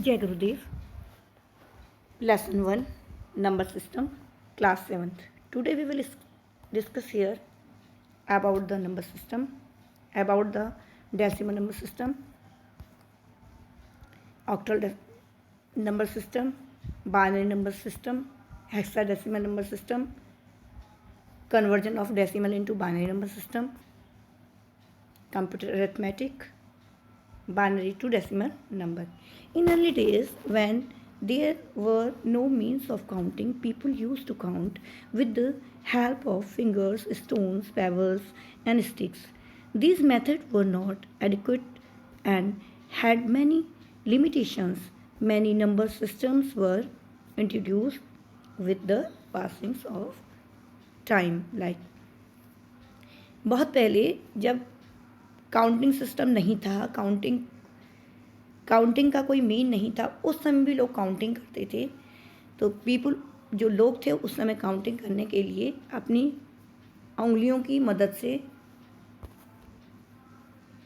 Jai Gurudev. Lesson 1, Number System, Class 7th. Today we will discuss here about the number system, about the decimal number system, octal number system, binary number system, hexadecimal number system, conversion of decimal into binary number system, computer arithmetic, binary to decimal number. In early days, when there were no means of counting, people used to count with the help of fingers, stones, pebbles, and sticks. These methods were not adequate and had many limitations. Many number systems were introduced with the passing of time. Like बहुत पहले जब counting system नहीं था, counting का कोई mean नहीं था, उस समय भी लोग काउंटिंग करते थे। तो जो लोग थे उस समय काउंटिंग करने के लिए अपनी उंगलियों की मदद से,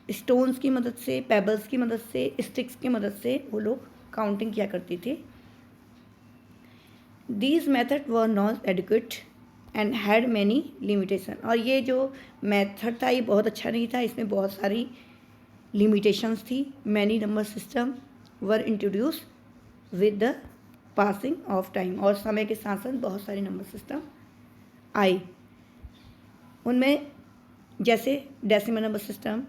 स्टोन्स की मदद से, पेबल्स की मदद से, स्टिक्स की मदद से वो लोग काउंटिंग किया करते थे। These method were not adequate and had many limitation. और ये जो मेथड था ये बहुत अच्छा नहीं था, इसमें बहुत सारी लिमिटेशंस थी। Many number system were introduce with the passing of time. और समय के साथ साथ बहुत सारे नंबर सिस्टम आए। उनमें जैसे decimal number system,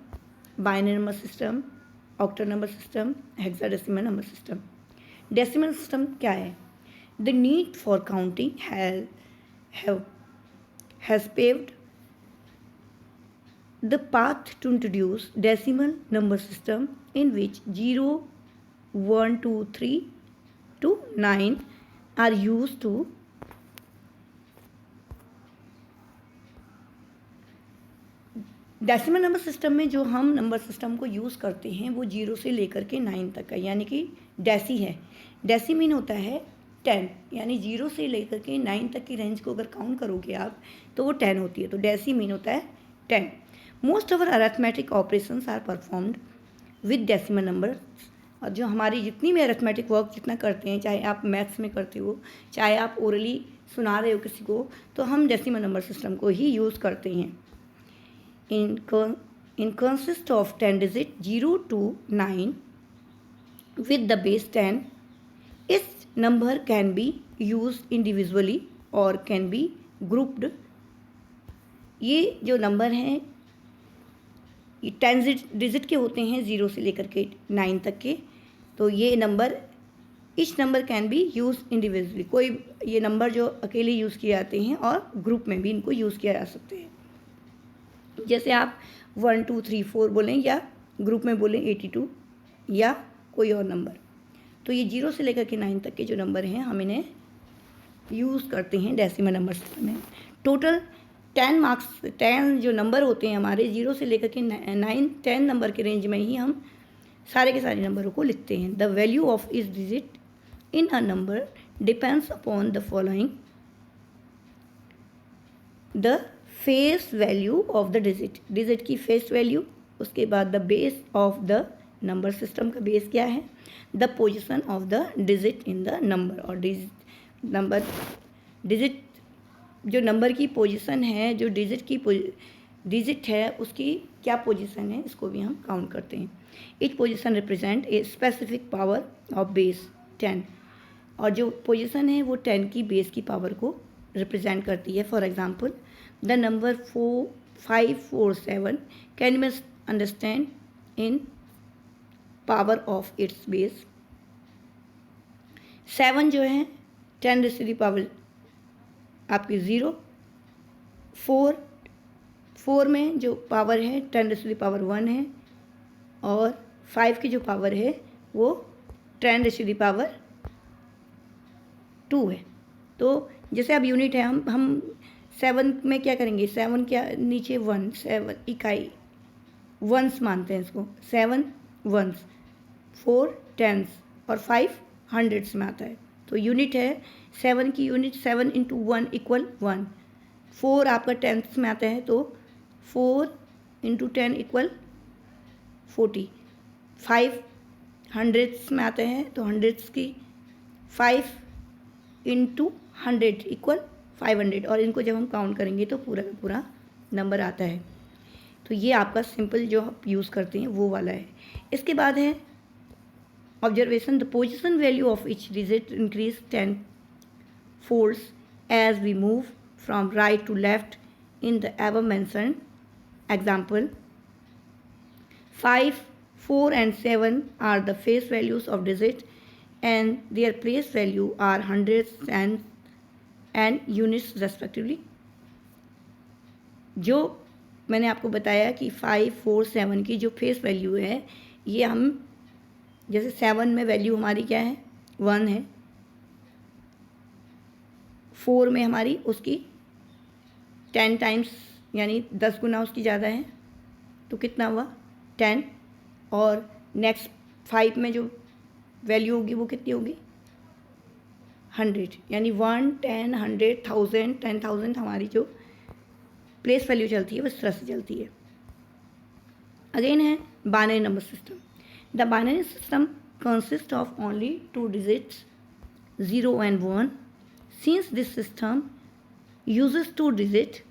binary number system, octal number system, hexadecimal number system. Decimal system क्या है? The need for counting has paved the path to introduce decimal number system in which 0, 1, 2, 3 to 9 are used to decimal number system में जो हम number system को use करते हैं वो 0 से लेकर के 9 तक का, यानी कि डेसी है। डेसी मीन होता है 10, यानी 0 से लेकर के 9 तक की रेंज को अगर काउंट करोगे आप तो वो 10 होती है। तो डेसी मीन होता है 10। Most of our arithmetic operations are performed with decimal number. और जो हमारी जितनी भी अरिथमेटिक वर्क जितना करते हैं, चाहे आप मैथ्स में करते हो, चाहे आप ओरली सुना रहे हो किसी को, तो हम डेसिमल नंबर सिस्टम को ही यूज़ करते हैं। इन consist of 10 digit 0 to 9 with the base 10. इस number can be used individually or can be grouped. ये जो नंबर हैं ये 10 डिजिट के होते हैं 0 से लेकर के 9 तक के। तो ये number, etch number can be use individually. कोई ये नंबर जो अकेले यूज़ किए जाते हैं और ग्रुप में भी इनको यूज़ किया जा सकते हैं। जैसे आप 1, 2, 3, 4 बोलें या ग्रुप में बोलें 82 या कोई और नंबर। तो ये 0 से लेकर के 9 तक के जो नंबर हैं हम इन्हें यूज़ करते हैं डेसिमल नंबर सिस्टम में। टोटल 10 जो नंबर होते हैं हमारे 0 से लेकर के 10 नंबर के रेंज में ही हम सारे के सारे नंबरों को लिखते हैं। द वैल्यू ऑफ इस digit in a number depends upon the following: the face value of the digit की फेस वैल्यू, उसके बाद the base of the number system का बेस क्या है, the position of the digit in the number. और digit जो number की position है, जो डिजिट है उसकी क्या पोजीशन है, इसको भी हम काउंट करते हैं। Etch position represent a specific power of base 10। और जो पोजीशन है वो 10 की बेस की पावर को रिप्रेजेंट करती है। For example the number 5, 4, 7 can be understand in power of its base. 7 जो है 10 रेज़ टू द पावर आपकी 0। 4 में जो पावर है 10 रेज़ टू द पावर 1 है। और 5 की जो पावर है वो 10 रेज़ टू द पावर 2 है। तो जैसे अब यूनिट है, हम 7 में क्या करेंगे, 7 क्या नीचे 1, 7 इकाई वंस मानते हैं इसको, 7 वंस, 4 टेंस और 5 हंड्रेड्स में आता है। तो यूनिट है 7 की यूनिट 7 × 1 = 1। 4 आपका टेंथ्स में आता है तो 4 × 10 = 40। 5 हंड्रेड्स में आते हैं तो हंड्रेड्स की 5 इंटू 100 इक्वल 500, और इनको जब हम काउंट करेंगे तो पूरा का पूरा नंबर आता है। तो ये आपका सिंपल जो आप यूज़ करते हैं वो वाला है। इसके बाद है observation, the position value of each digit increase 10 folds as we move from right to left in the above mentioned example. 5, 4 and 7 are the face values of digit and their place value are hundreds and units respectively. जो मैंने आपको बताया कि 5, 4, 7 की जो face value है, ये हम जैसे 7 में वैल्यू हमारी क्या है 1 है, 4 में हमारी उसकी 10 टाइम्स यानी 10 गुना उसकी ज़्यादा है, तो कितना हुआ 10, और नेक्स्ट 5 में जो वैल्यू होगी वो कितनी होगी 100, यानी 1, 10, 100, 1000, 10,000 हमारी जो प्लेस वैल्यू चलती है वो इस तरह से चलती है। अगेन है binary number system. The binary system consist of only 2 digits 0 and 1. Since this system uses 2 digits,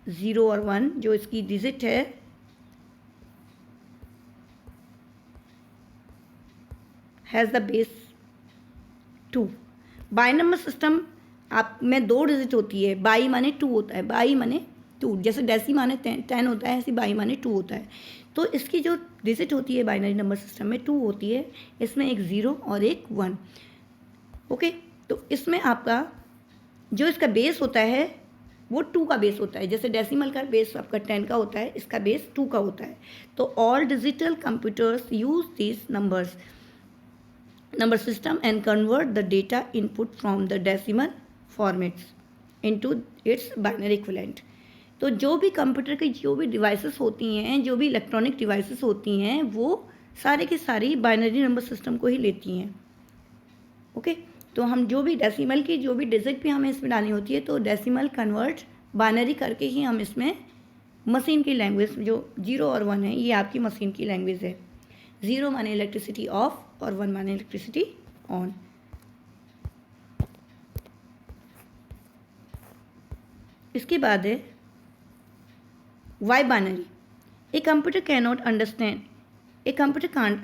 zero और 1 जो इसकी डिजिट है has the base 2। By number system आप में 2 डिजिट होती है, बाई माने 2 होता है, बाई माने 2, जैसे डेसी माने 10 होता है ऐसे बाई माने 2 होता है। तो इसकी जो डिजिट होती है बाइनरी नंबर सिस्टम में 2 होती है, इसमें एक 0 और एक 1। ओके, तो इसमें आपका जो इसका बेस होता है वो 2 का बेस होता है, जैसे डेसिमल का बेस आपका 10 का होता है, इसका बेस 2 का होता है। तो all digital computers use this number system and convert the data input from the decimal formats into its binary equivalent. तो जो भी कंप्यूटर की जो भी डिवाइसेस होती हैं, जो भी इलेक्ट्रॉनिक डिवाइसेस होती हैं, वो सारे की सारी बाइनरी नंबर सिस्टम को ही लेती हैं। ओके, तो हम जो भी डेसिमल की जो भी डिजिट भी हमें इसमें डालनी होती है, तो डेसिमल कन्वर्ट बाइनरी करके ही हम इसमें मशीन की लैंग्वेज जो 0 और 1 है, ये आपकी मशीन की लैंग्वेज है। 0 माने इलेक्ट्रिसिटी ऑफ और 1 माने इलेक्ट्रिसिटी ऑन। इसके बाद है why binary. A computer can't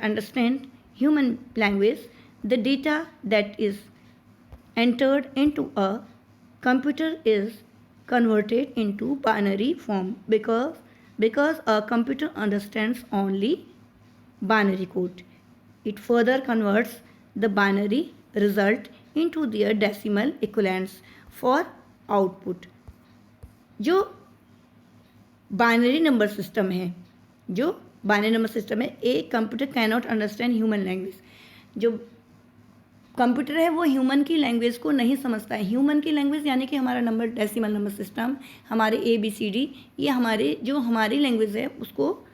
understand human language. The data that is entered into a computer is converted into binary form because a computer understands only binary code. It further converts the binary result into their decimal equivalents for output. जो binary number system है, a computer can not understand human language. जो computer है वो human की language को नहीं समझता है। ह्यूमन की लैंग्वेज यानी कि हमारा नंबर डेसिमल नंबर सिस्टम, हमारे ABCD, ये हमारी लैंग्वेज है, उसको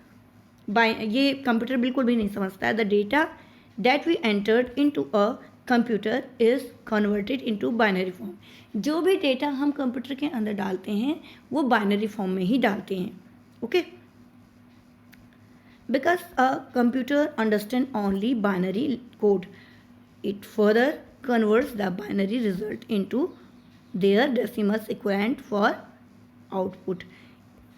ये कंप्यूटर बिल्कुल भी नहीं समझता है। The data that we entered into a computer is converted into binary form. जो भी डेटा हम कंप्यूटर के अंदर डालते हैं वो बाइनरी फॉर्म में ही डालते हैं। Okay, because a computer understand only binary code, it further converts the binary result into their decimal equivalent for output.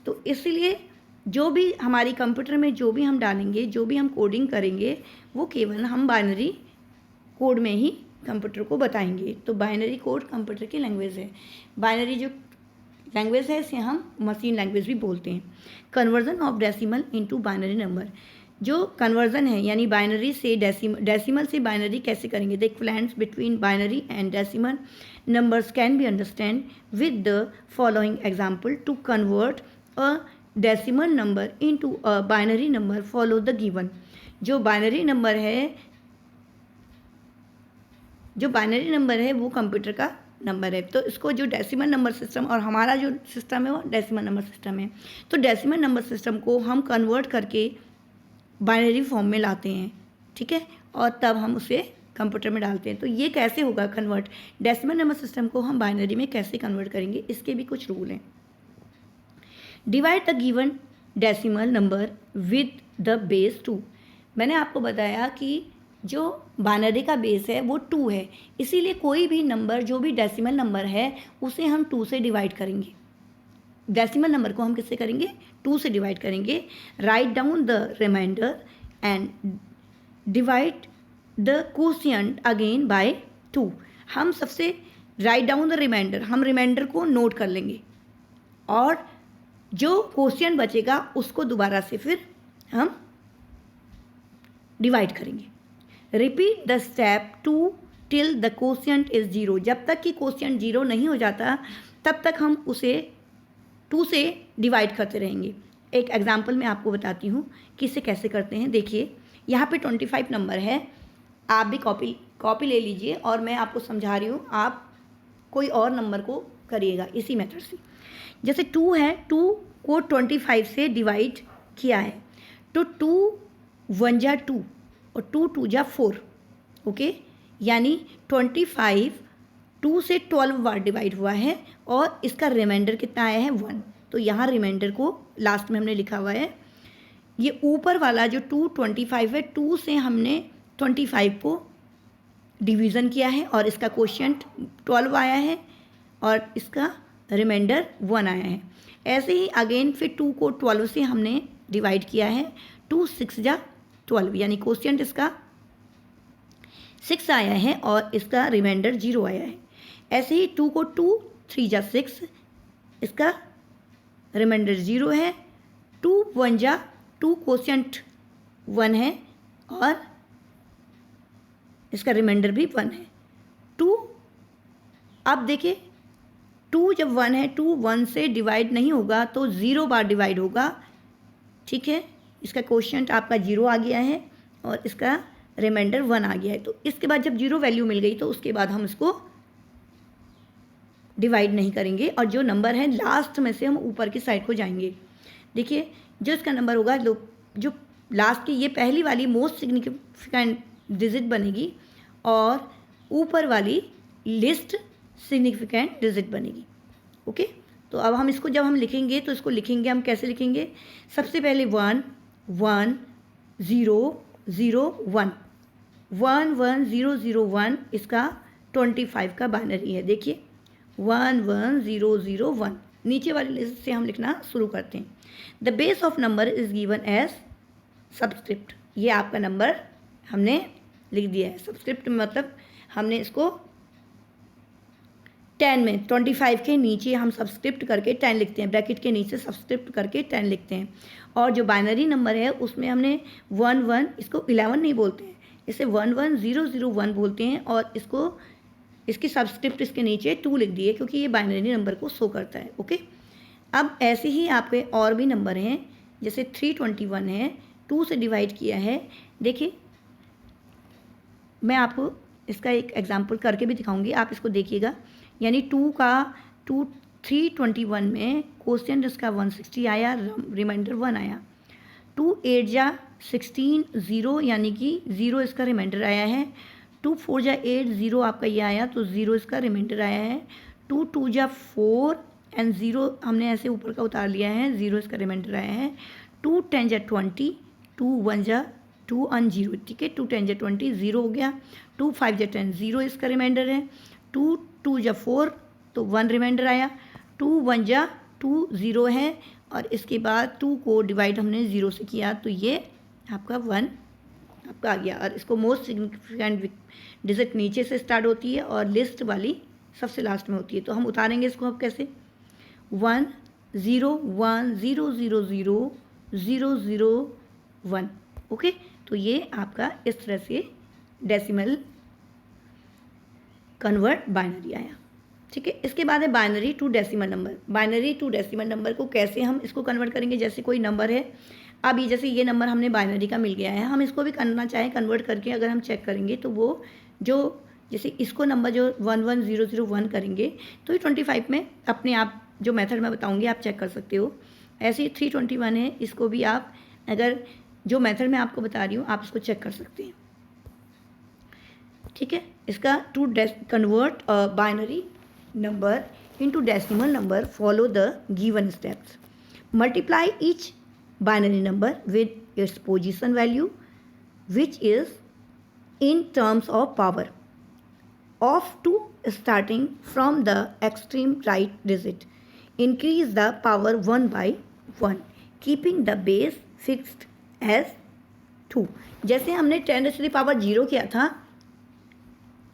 तो इसलिए जो भी हमारी कंप्यूटर में जो भी हम डालेंगे, जो भी हम कोडिंग करेंगे, वो केवल हम बाइनरी कोड में ही कंप्यूटर को बताएंगे। तो बाइनरी कोड कंप्यूटर की लैंग्वेज है। बाइनरी जो लैंग्वेज है इसे हम मशीन लैंग्वेज भी बोलते हैं। Conversion of decimal into binary number, जो कन्वर्जन है यानी बाइनरी से डेसिमल से बाइनरी कैसे करेंगे। The equivalents between binary and decimal numbers can be understand with the following example. To convert a decimal number into a binary number follow the given. जो binary number है वो computer का number है, तो इसको जो डेसिमल नंबर सिस्टम और हमारा जो सिस्टम है वो डेसिमल नंबर सिस्टम है। तो डेसिमल नंबर सिस्टम को हम कन्वर्ट करके बाइनरी फॉर्म में लाते हैं, ठीक है, और तब हम उसे कंप्यूटर में डालते हैं। तो ये कैसे होगा कन्वर्ट, डेसिमल नंबर सिस्टम को हम बाइनरी में कैसे कन्वर्ट करेंगे, इसके भी कुछ रूल हैं। Divide the given decimal number with the base 2। मैंने आपको बताया कि जो बाइनरी का बेस है वो 2 है, इसीलिए कोई भी नंबर जो भी डेसिमल नंबर है उसे हम 2 से डिवाइड करेंगे। डेसिमल नंबर को हम किससे करेंगे? 2 से डिवाइड करेंगे। Write down the remainder and divide the quotient again by 2। हम सबसे राइट डाउन द रिमाइंडर, हम रिमाइंडर को नोट कर लेंगे और जो क्वोशिएंट बचेगा उसको दोबारा से फिर हम डिवाइड करेंगे। Repeat the step 2 till the quotient is 0। जब तक कि क्वोशिएंट 0 नहीं हो जाता तब तक हम उसे 2 से डिवाइड करते रहेंगे। एक एग्जाम्पल मैं आपको बताती हूँ कि इसे कैसे करते हैं। देखिए यहाँ पे 25 नंबर है, आप भी कॉपी ले लीजिए और मैं आपको समझा रही हूँ, आप कोई और नंबर को करिएगा इसी मेथड से। जैसे 2 है, 2 को 25 से डिवाइड किया है तो 2 1 जा 2 और 2 2 जा 4, ओके। यानी 25 2 से 12 बार डिवाइड हुआ है और इसका रिमाइंडर कितना आया है? 1। तो यहाँ रिमाइंडर को लास्ट में हमने लिखा हुआ है। ये ऊपर वाला जो 225 है, 2 से हमने 25 को डिवीज़न किया है और इसका क्वोशिएंट 12 आया है और इसका रिमाइंडर 1 आया है। ऐसे ही अगेन फिर 2 को 12 से हमने डिवाइड किया है, 2 6 जा 12, यानी क्वोशिएंट इसका 6 आया है और इसका रिमाइंडर 0 आया है। ऐसे ही 2 को 2 3 जा 6, इसका रिमाइंडर 0 है। 2 1 जा 2, क्वोशिएंट 1 है और इसका रिमाइंडर भी 1 है। 2, अब देखिए 2 जब 1 है, 2 1 से डिवाइड नहीं होगा तो 0 बार डिवाइड होगा, ठीक है। इसका क्वोशिएंट आपका 0 आ गया है और इसका रिमाइंडर 1 आ गया है। तो इसके बाद जब 0 वैल्यू मिल गई तो उसके बाद हम इसको डिवाइड नहीं करेंगे और जो नंबर है लास्ट में से हम ऊपर की साइड को जाएंगे। देखिए जो इसका नंबर होगा, जो लास्ट की ये पहली वाली मोस्ट सिग्निफिकेंट डिजिट बनेगी और ऊपर वाली लिस्ट सिग्निफिकेंट डिजिट बनेगी, ओके। तो अब हम इसको जब हम लिखेंगे तो इसको लिखेंगे हम कैसे लिखेंगे? सबसे पहले 1 1 0 0 1 1 1 0 0 1 इसका 25 का बाइनरी है। देखिए 1 1 0 0 1, नीचे वाली लिस्ट से हम लिखना शुरू करते हैं। The base of number is given as subscript. ये आपका नंबर हमने लिख दिया है। सबस्क्रिप्ट मतलब हमने इसको 10 में 25 के नीचे हम सबस्क्रिप्ट करके 10 लिखते हैं, ब्रैकेट के नीचे सबस्क्रिप्ट करके 10 लिखते हैं। और जो बाइनरी नंबर है उसमें हमने 1 1, इसको 11 नहीं बोलते हैं, इसे 1 1 0 0 1 बोलते हैं और इसको इसकी सबस्क्रिप्ट इसके नीचे 2 लिख दिए क्योंकि ये बाइनरी नंबर को शो करता है, ओके। अब ऐसे ही आपके और भी नंबर हैं, जैसे 321 है, 2 से डिवाइड किया है। देखिए मैं आपको इसका एक एग्जांपल करके भी दिखाऊंगी, आप इसको देखिएगा। यानी 321 में क्वोशिएंट इसका 160 आया, रिमाइंडर 1 आया। 2 8 जा 16 0, यानी कि 0 इसका रिमाइंडर आया है। 2 4 जा 8 0 आपका ये आया तो 0 इसका रिमाइंडर आया है। 2 2 जा 4 एंड 0 हमने ऐसे ऊपर का उतार लिया है, 0 इसका रिमाइंडर आया है। 2 10 जा 20, 2 1 जा 2 and 0, ठीक है। 2 10 जा 20 0 हो गया। 2 5 जा 10 0 इसका रिमाइंडर है। 2 2 जा 4 तो 1 रिमाइंडर आया। 2 1 जा 2 0 है और इसके बाद 2 को डिवाइड हमने 0 से किया तो ये आपका 1 आपका आ गया। और इसको मोस्ट सिग्निफिकेंट डिजिट नीचे से स्टार्ट होती है और लिस्ट वाली सबसे लास्ट में होती है। तो हम उतारेंगे इसको अब कैसे? 1 0 1 0 0 0 0 0 1, ओके। तो ये आपका इस तरह से डेसिमल कन्वर्ट बाइनरी आया, ठीक है। इसके बाद है binary to decimal number. Binary to decimal number को कैसे हम इसको कन्वर्ट करेंगे? जैसे कोई नंबर है, अब ये जैसे ये नंबर हमने बाइनरी का मिल गया है, हम इसको भी करना चाहें कन्वर्ट करके, अगर हम चेक करेंगे तो वो जो जैसे इसको नंबर जो 1 1 0 0 1 करेंगे तो ये 25 में अपने आप जो मेथड मैं बताऊँगी आप चेक कर सकते हो। ऐसे ही 321 है, इसको भी आप अगर जो मेथड मैं आपको बता रही हूँ आप इसको चेक कर सकते हैं, ठीक है। इसका to convert binary number into decimal number follow the given steps. multiply each binary number with its position value, which is in terms of power of 2 starting from the extreme right digit. Increase the power 1 by 1, keeping the base fixed as 2. जैसे हमने 10⁻0 किया था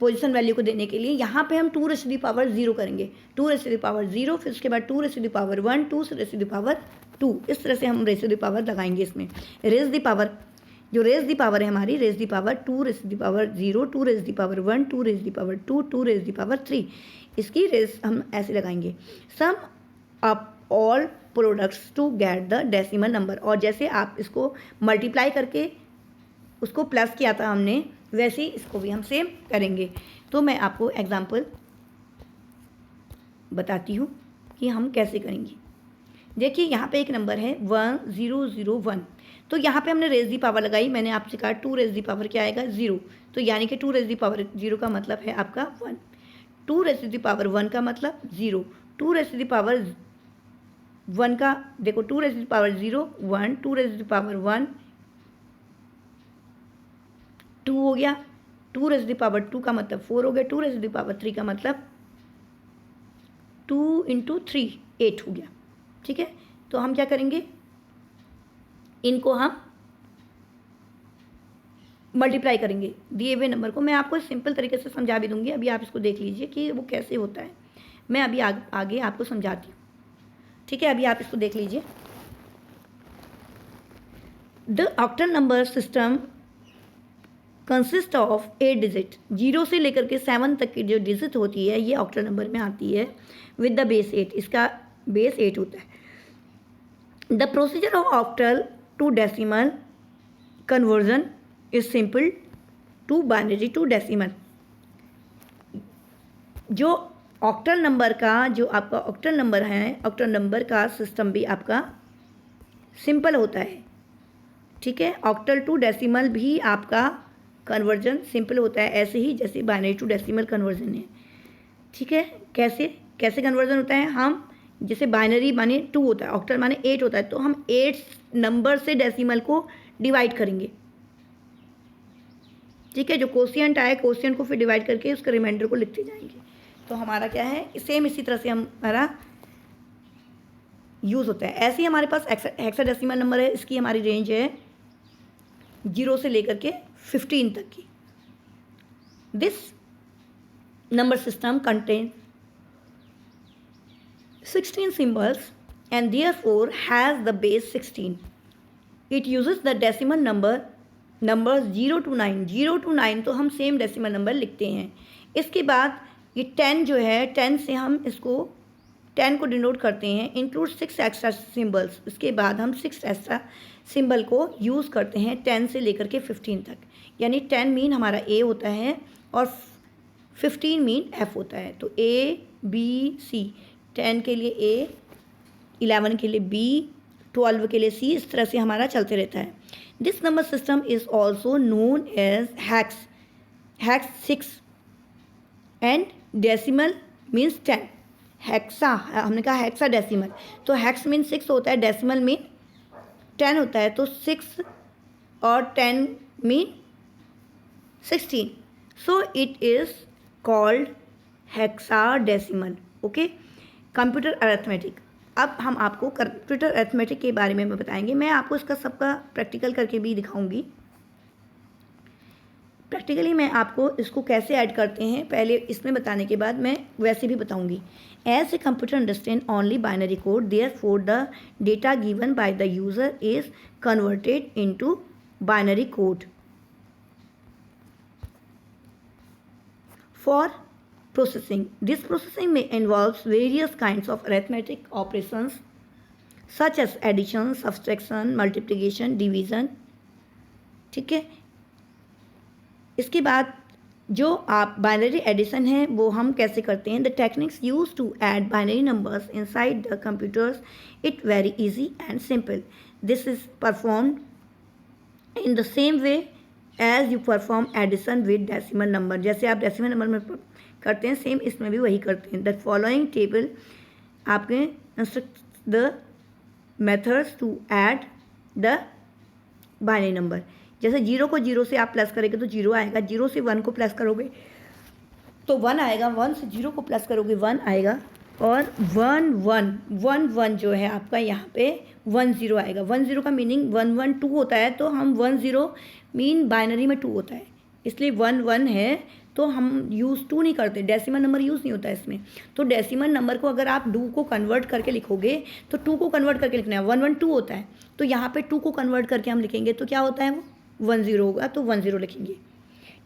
position value को देने के लिए, यहाँ पे हम 2⁻0 करेंगे. 2⁻0, फिर उसके बाद 2⁻1, 2⁻2. इस तरह से हम रेस द पावर लगाएंगे इसमें. रेस द पावर, जो रेस द पावर है हमारी, रेस द पावर 2⁻0, 2⁻1, 2⁻2, 2⁻3. इसकी रेस हम ऐसे लगाएंगे. Sum up all products to get the decimal number. और जैसे आप इसको मल्टीप्लाई करके उसको प्लस किया था हमने, वैसे ही इसको भी हम सेम करेंगे. तो मैं आपको एग्जांपल बताती हूँ कि हम कैसे करेंगे. देखिए यहाँ पे एक नंबर है 1001. तो यहाँ पे हमने रेज़ दी पावर लगाई. मैंने आपसे कहा 2 रेज़ दी पावर क्या आएगा, 0. तो यानी कि 2 रेज़ दी पावर 0 का मतलब है आपका 1. 2 रेज़ दी पावर 1 का मतलब 0. 2 रेज़ दी पावर 1 का देखो, 2 raise the power 0 1, 2 raise the power 1 2 हो गया. 2 रेज़ दी पावर 2 का मतलब 4 हो गया. 2 रेज़ दी पावर 3 का मतलब 2 × 3 8 हो गया. ठीक है. तो हम क्या करेंगे, इनको हम मल्टीप्लाई करेंगे दिए हुए नंबर को. मैं आपको सिंपल तरीके से समझा भी दूंगी. अभी आप इसको देख लीजिए कि वो कैसे होता है. मैं अभी आगे आपको समझाती हूँ. ठीक है. अभी आप इसको देख लीजिए. The octal number system consist of 8 digit. 0 से लेकर के 7 तक की जो डिजिट होती है ये ऑक्टल नंबर में आती है विद द बेस 8. इसका बेस 8 होता है. The procedure of octal to decimal conversion is simple to binary to decimal. जो ऑक्टल नंबर का, जो आपका ऑक्टल नंबर है, ऑक्टल नंबर का सिस्टम भी आपका सिंपल होता है. ठीक है. ऑक्टल टू डेसिमल भी आपका कन्वर्जन सिंपल होता है, ऐसे ही जैसे बाइनरी टू डेसिमल कन्वर्जन है. ठीक है. कैसे कन्वर्जन होता है, हम जैसे बाइनरी माने 2 होता है, ऑक्टल माने 8 होता है, तो हम 8 नंबर से डेसिमल को डिवाइड करेंगे. ठीक है. जो कोशिएंट आए, कोशिएंट को फिर डिवाइड करके उसका रिमाइंडर को लिखते जाएंगे. तो हमारा क्या है, सेम इसी तरह से हमारा यूज़ होता है. ऐसे ही हमारे पास हेक्साडेसिमल नंबर है. इसकी हमारी रेंज है 0 से लेकर के 15 तक की. This number system contain 16 symbols and therefore has the base 16. It uses the decimal numbers 0 to 9. 0 to 9 तो हम सेम डेसिमल नंबर लिखते हैं. इसके बाद ये 10 जो है, 10 से हम इसको 10 को डिनोट करते हैं. Include 6 extra symbols. इसके बाद हम 6 एक्स्ट्रा सिंबल को यूज़ करते हैं 10 से लेकर के 15 तक. यानी 10 मीन हमारा ए होता है और 15 मीन एफ होता है. तो ABC, 10 के लिए ए, 11 के लिए बी, 12 के लिए सी. इस तरह से हमारा चलते रहता है. This number system is also known as hex 6 and decimal means 10. Hexa, हमने कहा हेक्सा डेसिमल, तो हेक्स मीन 6 होता है, डेसिमल मीन 10 होता है. तो 6 और 10 mean 16. So it is called hexadecimal. Okay. Computer arithmetic. अब हम आपको कंप्यूटर अरिथमेटिक के बारे में बताएंगे. मैं आपको इसका सबका प्रैक्टिकल करके भी दिखाऊंगी. प्रैक्टिकली मैं आपको इसको कैसे ऐड करते हैं पहले इसमें बताने के बाद मैं वैसे भी बताऊंगी. As a computer understand only binary code, therefore the data given by the user is converted into binary code for processing. This processing may involve various kinds of arithmetic operations such as addition, subtraction, multiplication, division. ठीक है. इसके बाद जो आप binary addition है वो हम कैसे करते हैं. The techniques use to add binary numbers inside the computers it very easy and simple. This is performed in the same way as you perform addition with decimal number. जैसे आप decimal number में करते हैं same इसमें भी वही करते हैं. द फॉलोइंग टेबल आपके instruct the methods to add the binary number. जैसे 0 को 0 से आप प्लस करेंगे तो 0 आएगा, 0 से 1 को प्लस करोगे तो 1 आएगा, 1 से 0 को प्लस करोगे 1 आएगा, और 1 1 1 1 जो है आपका यहाँ पे 1 0 आएगा। 1 0 का मीनिंग 1 1 2 होता है, तो हम 1 0 मीन बाइनरी में 2 होता है, इसलिए 1 1 है तो हम यूज़ 2 नहीं करते, डेसिमल नंबर यूज़ नहीं होता है इसमें। तो डेसिमल नंबर को अगर आप 2 को कन्वर्ट करके लिखोगे तो 2 को कन्वर्ट करके लिखना है, 1 1 2 होता है, तो यहाँ पे 2 को कन्वर्ट करके हम लिखेंगे तो क्या होता है वो 1 0 होगा, तो 1 0 लिखेंगे।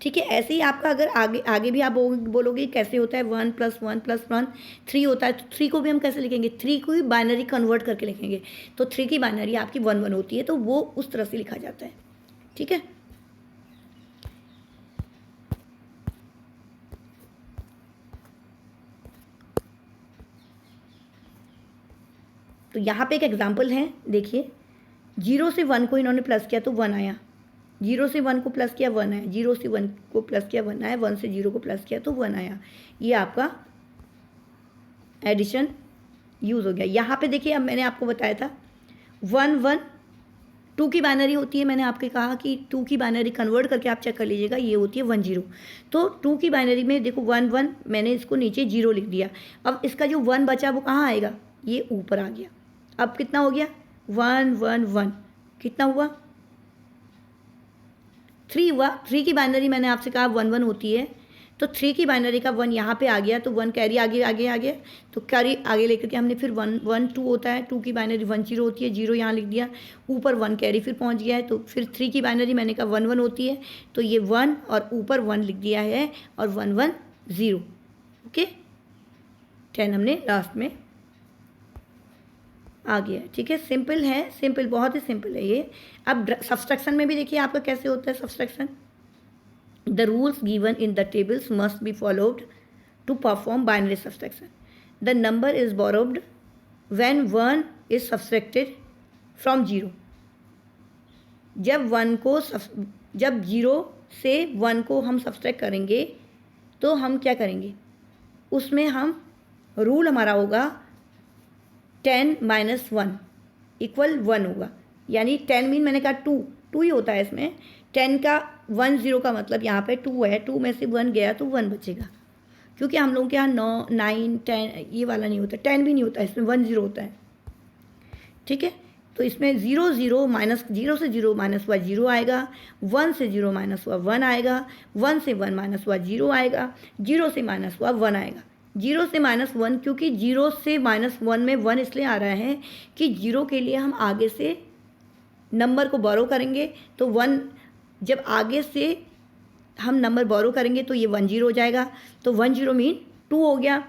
ठीक है, ऐसे ही आपका अगर आगे भी आप बोलोगे कैसे होता है 1 + 1 + 1 3 होता है, तो 3 को भी हम कैसे लिखेंगे, 3 को भी बाइनरी कन्वर्ट करके लिखेंगे, तो 3 की बाइनरी आपकी 1 1 होती है, तो वो उस तरह से लिखा जाता है। ठीक है, तो यहाँ पे एक एग्जाम्पल है, देखिए 0 से 1 को इन्होंने प्लस किया तो 1 आया, 0 से 1 को प्लस किया 1 आया, 0 से 1 को प्लस किया 1 आया, 1 से 0 को प्लस किया तो 1 आया। ये आपका एडिशन यूज़ हो गया। यहाँ पे देखिए, अब मैंने आपको बताया था 1 1 2 की बाइनरी होती है, मैंने आपके कहा कि 2 की बाइनरी कन्वर्ट करके आप चेक कर लीजिएगा, ये होती है 1 0। तो 2 की बाइनरी में देखो 1 1 मैंने इसको नीचे 0 लिख दिया, अब इसका जो 1 बचा वो कहाँ आएगा, ये ऊपर आ गया। अब कितना हो गया 1 1 1, कितना हुआ 3 हुआ। 3 की बाइनरी मैंने आपसे कहा 1 1 होती है, तो 3 की बाइनरी का 1 यहाँ पे आ गया, तो 1 कैरी आगे आगे आ गया, तो कैरी आगे लेकर के हमने फिर 1 1 2 होता है, 2 की बाइनरी 1 0 होती है, 0 यहाँ लिख दिया, ऊपर 1 कैरी फिर पहुँच गया है, तो फिर 3 की बाइनरी मैंने कहा 1 1 होती है, तो ये 1 और ऊपर 1 लिख दिया है, और 1 1 0। ओके, 10 हमने लास्ट में आ गया। ठीक है, सिंपल है, सिंपल, बहुत ही सिंपल है ये। अब सब्सट्रैक्शन में भी देखिए आपका कैसे होता है subtraction. The rules given in the tables must be followed to perform binary subtraction. The number is borrowed when 1 is subtracted from 0। जब 0 से 1 को हम सब्सट्रैक्ट करेंगे तो हम क्या करेंगे, उसमें हम रूल हमारा होगा 10 - 1 = 1 होगा, यानी 10 मीन मैंने कहा 2 ही होता है इसमें, 10 का 1 0 का मतलब यहाँ पे 2 है, 2 में से 1 गया तो 1 बचेगा, क्योंकि हम लोगों के यहाँ 9 9 10 ये वाला नहीं होता, 10 भी नहीं होता, इसमें 1 0 होता है। ठीक है, तो इसमें 0 0 माइनस 0 से 0 माइनस हुआ 0 आएगा, 1 से 0 माइनस हुआ 1 आएगा, 1 से 1 माइनस हुआ 0 आएगा, 0 से माइनस हुआ 1 आएगा। 0 से -1, क्योंकि 0 से -1 में 1 इसलिए आ रहा है कि 0 के लिए हम आगे से नंबर को बोरो करेंगे, तो 1 जब आगे से हम नंबर बोरो करेंगे तो ये 1 0 हो जाएगा, तो 1 0 मीन 2 हो गया,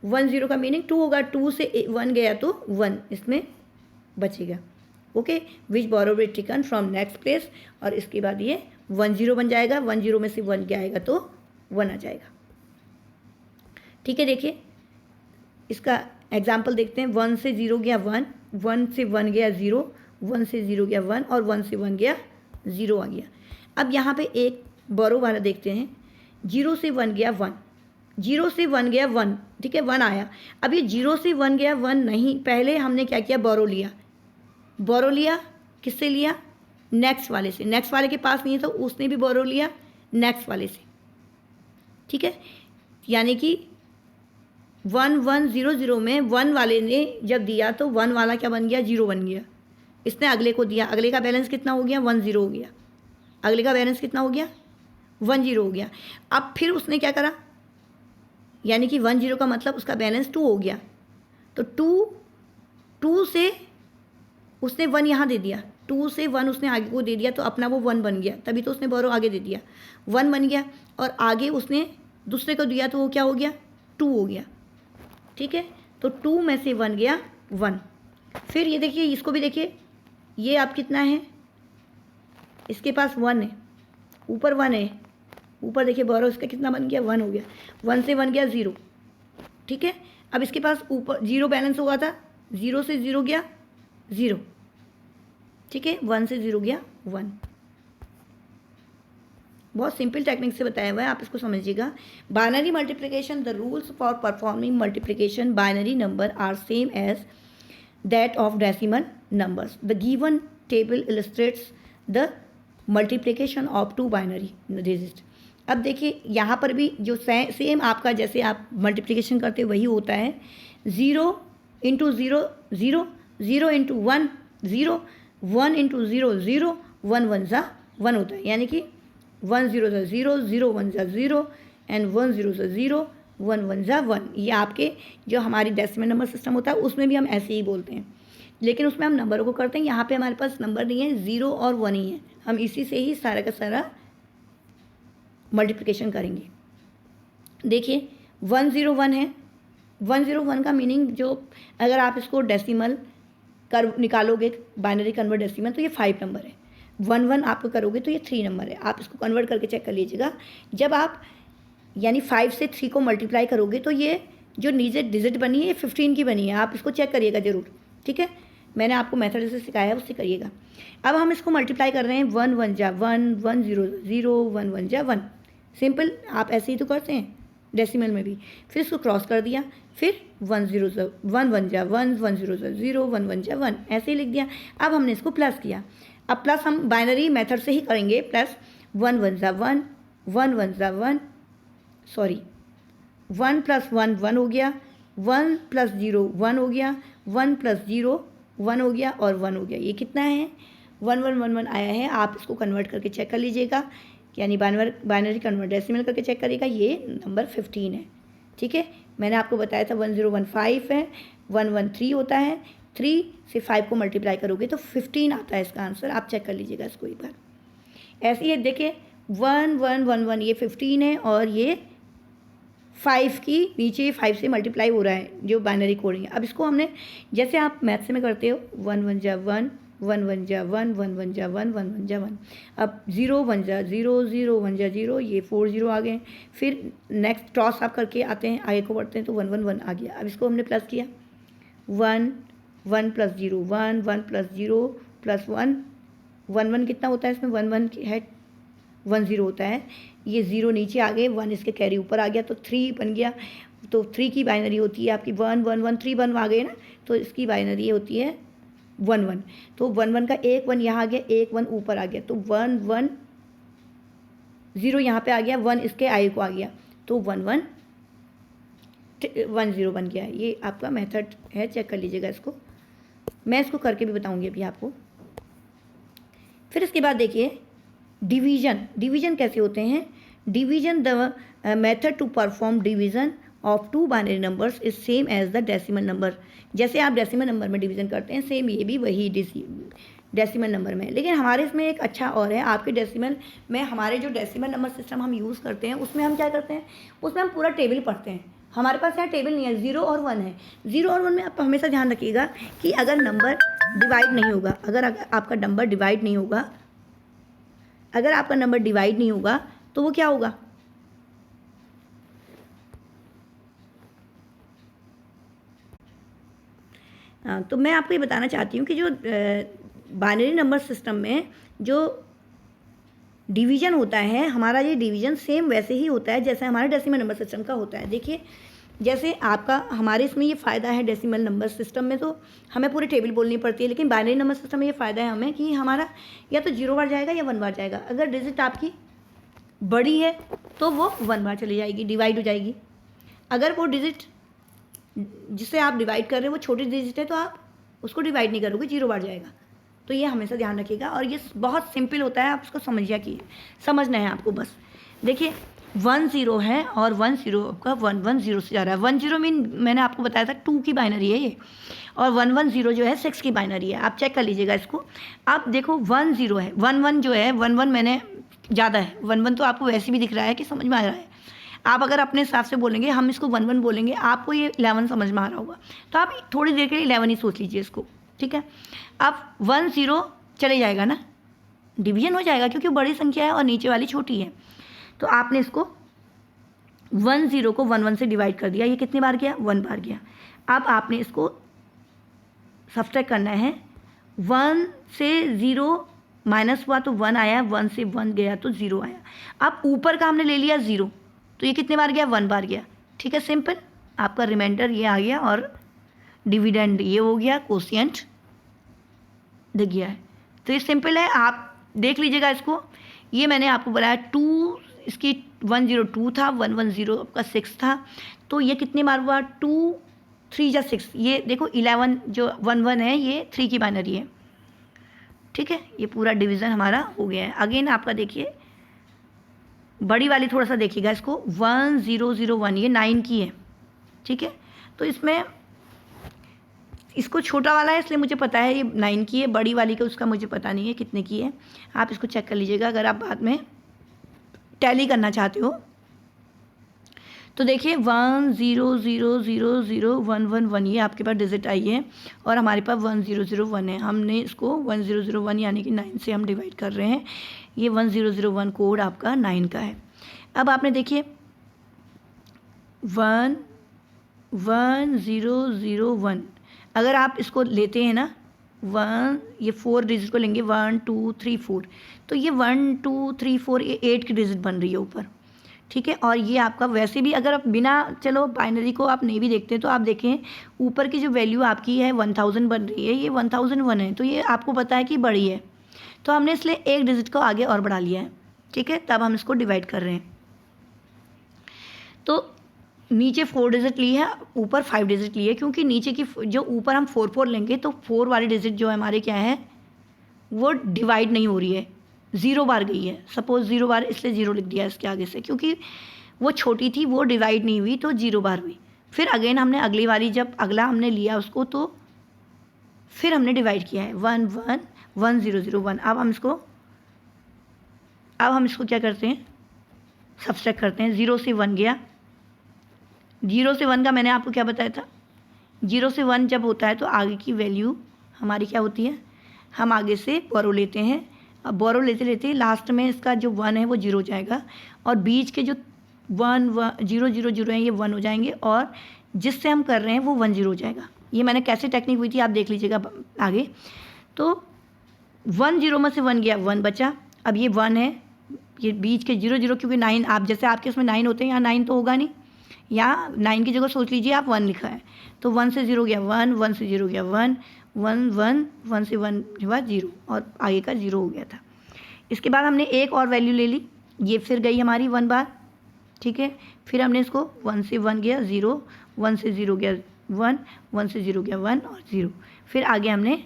1 0 का मीनिंग 2 होगा, 2 से 1 गया तो 1 इसमें बचेगा। Okay, which borrow will taken from next place, और इसके बाद ये 1 0 बन जाएगा, 1 0 में से 1 क्या आएगा तो 1 आ जाएगा। ठीक है, देखिए इसका एग्जाम्पल देखते हैं। 1 से 0 गया 1, 1 से 1 गया 0, 1 से 0 गया 1, और 1 से 1 गया 0 आ गया। अब यहाँ पे एक बोरो वाला देखते हैं, 0 से 1 गया 1, 0 से 1 गया 1, ठीक है 1 आया। अब ये 0 से 1 गया 1 नहीं, पहले हमने क्या किया, बोरो लिया, किससे लिया, नेक्स्ट वाले से, नेक्स्ट वाले के पास नहीं है तो उसने भी बोरो लिया नेक्स्ट वाले से। ठीक है, यानी कि 1 1 0 0 में 1 वाले ने जब दिया तो 1 वाला क्या बन गया, 0 बन गया, इसने अगले को दिया, अगले का बैलेंस कितना हो गया, 1 0 हो गया, अगले का बैलेंस कितना हो गया, 1 0 हो गया। अब फिर उसने क्या करा, यानी कि 1 0 का मतलब उसका बैलेंस 2 हो गया, तो 2 से उसने 1 यहाँ दे दिया, 2 से 1 उसने आगे को दे दिया, तो अपना वो 1 बन गया, तभी तो उसने बोरो आगे दे दिया, 1 बन गया, और आगे उसने दूसरे को दिया तो वो क्या हो गया, 2 हो गया। ठीक है, तो 2 में से 1 गया 1। फिर ये देखिए, इसको भी देखिए, ये आप कितना है, इसके पास 1 है, ऊपर 1 है, ऊपर देखिए बोरो इसका कितना बन गया, 1 हो गया, 1 से 1 गया 0। ठीक है, अब इसके पास ऊपर 0 बैलेंस हुआ था, 0 से 0 गया 0। ठीक है, 1 से 0 गया 1। बहुत सिंपल टेक्निक से बताया हुआ है, आप इसको समझिएगा। Binary multiplication, the rules for performing multiplication binary number are same as that of decimal numbers. The given table illustrates the multiplication of two binary digits. अब देखिए यहाँ पर भी जो सेम आपका जैसे आप मल्टीप्लिकेशन करते वही होता है. 0 इंटू 0 0, 0 इंटू 1 0, 1 इंटू 0 0, 1 1 ज़ा 1 होता है. यानी कि 1 0 ज़ा 0, 0 1 ज़ा 0 एंड 1 0 ज़ा 0, 1 1 ज़ा 1. ये आपके जो हमारी डेसिमल नंबर सिस्टम होता है उसमें भी हम ऐसे ही बोलते हैं, लेकिन उसमें हम नंबरों को करते हैं. यहाँ पे हमारे पास नंबर नहीं है, 0 और 1 ही है. हम इसी से ही सारा का सारा मल्टीप्लिकेशन करेंगे. देखिए 101 है. 101 का मीनिंग जो अगर आप इसको डेसिमल कर निकालोगे बाइनरी कन्वर्ट डेसिमल तो ये 5 नंबर है. 11 आप करोगे तो ये 3 नंबर है. आप इसको कन्वर्ट करके चेक कर लीजिएगा. जब आप यानी 5 से 3 को मल्टीप्लाई करोगे तो ये जो नीचे डिजिट बनी है ये 15 की बनी है. आप इसको चेक करिएगा ज़रूर, ठीक है. मैंने आपको मेथड से सिखाया है उससे करिएगा. अब हम इसको मल्टीप्लाई कर रहे हैं. 1 1 जा 1, 1 0 0, 1 1 जा 1. सिंपल आप ऐसे ही तो करते हैं डेसिमल में भी. फिर इसको क्रॉस कर दिया, फिर 1 0 1 1 जा 1, 1 0 0, 1 1 जा 1 ऐसे ही लिख दिया. अब हमने इसको प्लस किया. अब प्लस हम बाइनरी मेथड से ही करेंगे. प्लस 1 1 जा 1, 1 1 जा 1, सॉरी 1 प्लस 1 1 हो गया, 1 प्लस 0 1 हो गया, 1 प्लस 0 1 हो गया और 1 हो गया. ये कितना है? 1 1 1 1 आया है. आप इसको कन्वर्ट करके चेक कर लीजिएगा, यानी बाइनरी कन्वर्ट डेसिमल करके चेक करिएगा. ये नंबर 15 है, ठीक है. मैंने आपको बताया था 1015 है, 113 होता है. 3 से 5 को मल्टीप्लाई करोगे तो 15 आता है इसका आंसर. आप चेक कर लीजिएगा इसको एक बार. ऐसे ही देखिए 1 1 1 1 ये 15 है और ये 5 की नीचे 5 से मल्टीप्लाई हो रहा है जो बाइनरी कोडिंग है. अब इसको हमने जैसे आप मैथ्स में करते हो 1 1 जा 1, 1 1 जा 1, 1 1 जा 1, 1 1 जा 1. अब 0 1 जा 0, 0 1 जा 0, ये 4 0 आ गए. फिर नेक्स्ट क्रॉस आप करके आते हैं, आगे को बढ़ते हैं तो 1 1 1 आ गया. अब इसको हमने प्लस किया. 1 1 प्लस 0 1, 1 प्लस 0 प्लस 1, 1 1 कितना होता है इसमें? 1 1 है 1 0 होता है. ये 0 नीचे आ गए, 1 इसके कैरी ऊपर आ गया तो 3 बन गया. तो 3 की बाइनरी होती है आपकी 1 1 1 3 1 आ गए ना, तो इसकी बाइनरी होती है 1 1. तो 1 1 का एक 1 यहाँ आ गया, एक 1 ऊपर आ गया तो 1 1 0 यहाँ पे आ गया, 1 इसके आई को आ गया तो 1 1 1 0 बन गया. ये आपका मेथड है, चेक कर लीजिएगा इसको. मैं इसको करके भी बताऊँगी अभी आपको. फिर इसके बाद देखिए डिवीजन कैसे होते हैं. Division the method to perform division of two binary numbers is same as the decimal number. जैसे आप डेसिमल नंबर में डिवीजन करते हैं सेम ये भी वही डेसिमल नंबर में. लेकिन हमारे इसमें एक अच्छा और है. आपके डेसिमल में हमारे जो डेसिमल नंबर सिस्टम हम यूज़ करते हैं उसमें हम क्या करते हैं, उसमें हम पूरा टेबल पढ़ते हैं. हमारे पास यहाँ टेबल नहीं है, 0 और 1 है. 0 और 1 में आप हमेशा ध्यान रखिएगा कि अगर नंबर डिवाइड नहीं होगा, अगर आपका नंबर डिवाइड नहीं होगा, अगर आपका नंबर डिवाइड नहीं होगा तो वो क्या होगा? तो मैं आपको ये बताना चाहती हूँ कि जो बाइनरी नंबर सिस्टम में जो डिवीज़न होता है, हमारा ये डिवीज़न सेम वैसे ही होता है जैसे हमारा डेसिमल नंबर सिस्टम का होता है. देखिए जैसे आपका हमारे इसमें ये फ़ायदा है डेसिमल नंबर सिस्टम में तो हमें पूरी टेबल बोलनी पड़ती है, लेकिन बाइनरी नंबर सिस्टम में ये फ़ायदा है हमें कि हमारा या तो 0 बार जाएगा या 1 बार जाएगा. अगर डिजिट आपकी बड़ी है तो वो 1 बार चली जाएगी, डिवाइड हो जाएगी. अगर वो डिजिट जिसे आप डिवाइड कर रहे हो वो छोटी डिजिट है तो आप उसको डिवाइड नहीं करोगे, 0 बार जाएगा. तो ये हमेशा ध्यान रखिएगा. और ये बहुत सिंपल होता है, आप उसको समझना है आपको बस. देखिए 1 0 है और 1 0 आपका 1 1 0 से जा रहा है. 1 0 मीन मैंने आपको बताया था 2 की बाइनरी है ये, और 1 1 0 जो है 6 की बाइनरी है. आप चेक कर लीजिएगा इसको. आप देखो 1 0 है, 1 1 जो है 1 1 मैंने ज़्यादा है, 1 1 तो आपको वैसे भी दिख रहा है कि समझ में आ रहा है. आप अगर अपने हिसाब से बोलेंगे, हम इसको 1 1 बोलेंगे, आपको ये 11 समझ में आ रहा होगा तो आप थोड़ी देर के लिए 11 ही सोच लीजिए इसको, ठीक है. आप 1 0 चले जाएगा ना, डिवीजन हो जाएगा क्योंकि बड़ी संख्या है और नीचे वाली छोटी है. तो आपने इसको 1 0 को 1 1 से डिवाइड कर दिया. ये कितनी बार गया? 1 बार गया. अब आपने इसको सब्ट्रैक्ट करना है. 1 से 0 माइनस हुआ तो 1 आया, 1 से 1 गया तो 0 आया. अब ऊपर का हमने ले लिया 0, तो ये कितने बार गया? 1 बार गया. ठीक है, सिंपल. आपका रिमाइंडर ये आ गया और डिविडेंड ये हो गया, कोशिएंट दिख गया है। तो ये सिंपल है, आप देख लीजिएगा इसको। ये मैंने आपको बताया 2 इसकी 102 था, 110 आपका 6 था, तो ये कितनी बार हुआ 2 3 या 6, ये देखो 11 जो 11 है ये 3 की बाइनरी है। ठीक है, ये पूरा डिवीज़न हमारा हो गया है। अगेन आपका देखिए बड़ी वाली थोड़ा सा देखिएगा इसको, 1001 ये 9 की है। ठीक है, तो इसमें इसको छोटा वाला है इसलिए मुझे पता है ये 9 की है, बड़ी वाली का उसका मुझे पता नहीं है कितने की है। आप इसको चेक कर लीजिएगा अगर आप बाद में टैली करना चाहते हो। तो देखिए 10000111 ये आपके पास डिजिट आई है और हमारे पास 1001 है। हमने इसको 1001 यानी कि 9 से हम डिवाइड कर रहे हैं। ये 1001 कोड आपका 9 का है। अब आपने देखिए 1001 अगर आप इसको लेते हैं ना 1, ये 4 डिजिट को लेंगे 1 2 3 4, तो ये 1 2 3 4 ये 8 की डिजिट बन रही है ऊपर। ठीक है, और ये आपका वैसे भी अगर आप बिना चलो बाइनरी को आप नहीं भी देखते तो आप देखें ऊपर की जो वैल्यू आपकी है 1000 बन रही है, ये 1001 है, तो ये आपको पता है कि बड़ी है, तो हमने इसलिए एक डिजिट को आगे और बढ़ा लिया है। ठीक है, तब हम इसको डिवाइड कर रहे हैं। तो नीचे 4 डिजिट ली है, ऊपर 5 डिजिट ली है, क्योंकि नीचे की जो ऊपर हम 4 लेंगे तो 4 वाली डिजिट जो हमारे क्या है वो डिवाइड नहीं हो रही है, 0 बार गई है। सपोज 0 बार, इसलिए 0 लिख दिया इसके आगे से, क्योंकि वो छोटी थी वो डिवाइड नहीं हुई तो 0 बार हुई। फिर अगेन हमने अगली वाली जब अगला हमने लिया उसको तो फिर हमने डिवाइड किया है 1001। अब हम इसको क्या करते हैं सब्सट्रैक्ट करते हैं। 0 से 1 गया, 0 से 1 का मैंने आपको क्या बताया था, 0 से 1 जब होता है तो आगे की वैल्यू हमारी क्या होती है, हम आगे से बोरो लेते हैं। अब बोरो लेते लेते लास्ट में इसका जो 1 है वो 0 हो जाएगा और बीच के जो 1 0 0 0 हैं ये 1 हो जाएंगे और जिससे हम कर रहे हैं वो 1 0 हो जाएगा। ये मैंने कैसे टेक्निक हुई थी आप देख लीजिएगा आगे। तो 1 0 में से 1 गया, 1 बचा। अब ये 1 है, ये बीच के 0 0 क्योंकि 9 आप जैसे आपके उसमें 9 होते हैं, यहाँ 9 तो होगा नहीं, यहाँ 9 की जगह सोच लीजिए आप 1 लिखा है, तो 1 से 0 गया 1, 1 से 0 गया 1, 1 1 1 से 1 हुआ 0 और आगे का 0 हो गया था। इसके बाद हमने एक और वैल्यू ले ली, ये फिर गई हमारी 1 बार। ठीक है, फिर हमने इसको 1 से 1 गया 0, 1 से 0 गया 1, 1 से 0 गया 1 और 0। फिर आगे हमने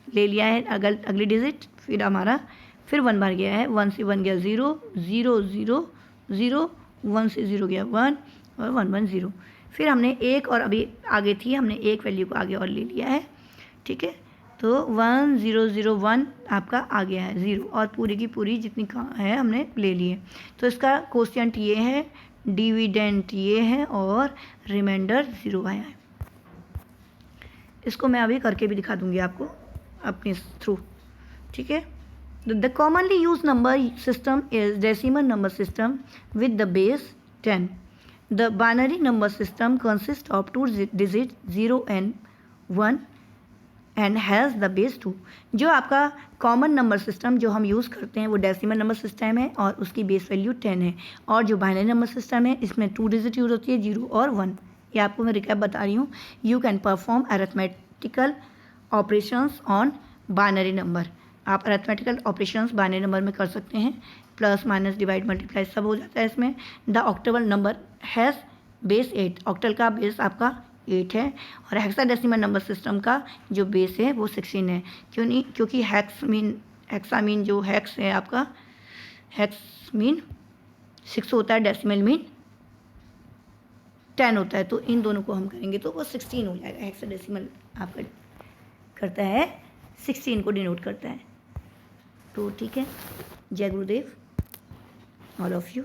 ले लिया है अगली डिजिट, फिर हमारा फिर 1 बार गया है, 1 से 1 गया 0 0 0 0, 1 से 0 गया 1 और 1 1 0। फिर हमने एक और अभी आगे थी हमने एक वैल्यू को आगे और ले लिया है। ठीक है, तो 1 0 0 1 आपका आ गया है 0 और पूरी की पूरी जितनी है हमने ले ली है। तो इसका क्वोशिएंट ये है, डिविडेंट ये है और रिमाइंडर 0 आया है। इसको मैं अभी करके भी दिखा दूंगी आपको अपने थ्रू। ठीक है, the commonly use number system is decimal number system with the base 10। The binary number system consists of 2 digits 0 and 1 and has the base 2। जो आपका कॉमन नंबर सिस्टम जो हम यूज़ करते हैं वो डेसिमल नंबर सिस्टम है और उसकी बेस वैल्यू 10 है। और जो बाइनरी नंबर सिस्टम है इसमें 2 डिजिट यूज़ होती है 0 और 1। ये आपको मैं रिकैप बता रही हूँ। You can perform arithmetical operations on binary number. आप अरिथमेटिकल ऑपरेशंस बाइनरी नंबर में कर सकते हैं, प्लस माइनस डिवाइड मल्टीप्लाई सब हो जाता है इसमें। The octal number has base 8। Octal का बेस आपका 8 है और हेक्साडेसिमल नंबर सिस्टम का जो बेस है वो 16 है। क्यों नहीं, क्योंकि हेक्सा मीन जो हेक्स है आपका, हेक्स मीन 6 होता है, डेसिमल मीन 10 होता है, तो इन दोनों को हम करेंगे तो वो 16 हो जाएगा। हेक्साडेसिमल आपका करता है 16 को डिनोट करता है। तो ठीक है, जय गुरुदेव ऑल ऑफ यू।